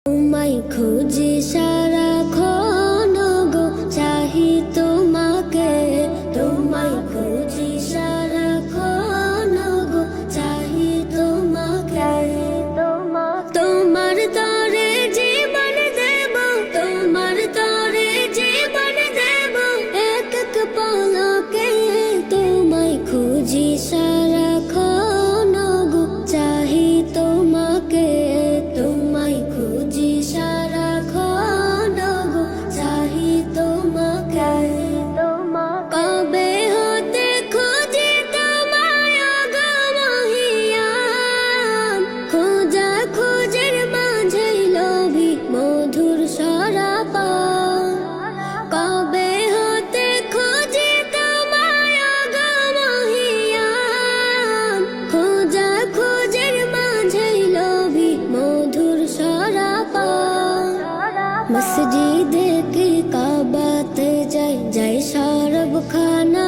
তোমায় খুঁজি সারাক্ষণ গো, চাহি তোমাকে। তোমায় খুঁজি সারাক্ষণ গো, চাহি তোমাকে। তোমার তরে জীবন দেব, তোমার তরে জীবন দেব, এক এক পলকে। তোমায় খুঁজি সারাক্ষণ গো, চাহি তোমাকে। তোমায় খুঁজি সারাক্ষণ গো, চাহি তোমাকে। কবে হতে খুঁজি তোমায় গো মহিয়ান, খোঁজা খোঁজের মাঝে লোভী মধুর সরাপান। কবে হতে খুঁজি তোমায় গো মহিয়ান, খোঁজা খোঁজের মাঝে লোভী মধুর সরাপান। মসজিদে কি কাবাতে যাই, যাই সরবখানায়,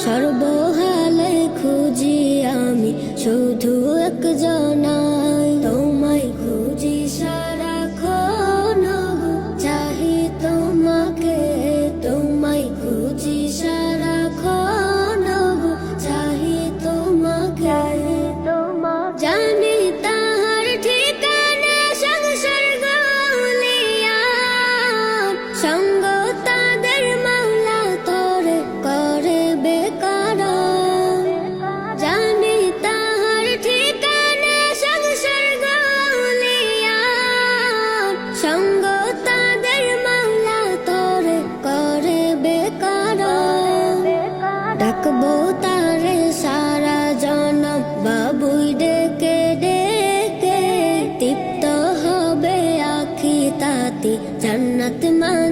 সর্বহালে খুঁজি আমি শুধু একজনায়। তোমায় খুঁজি সারাক্ষণ গো, চাহি তোমাকে। তোমায় খুঁজি সারাক্ষণ গো, চাহি তোমাকে। জানি তাহার ঠিকানা সংসার গলিয়ান, সঙ্গ তাদের মাওলা তরে করে বেকার। জানি তাহার ঠিকানা সংসার গলিয়ান, সঙ্গ তাদের মাওলা তরে করে বেকার। ডাকবো তারে সারা জনম বাবুই ডেকে ডেকে, তৃপ্ত হবে আখি তাতে জান্নাত মাঝে।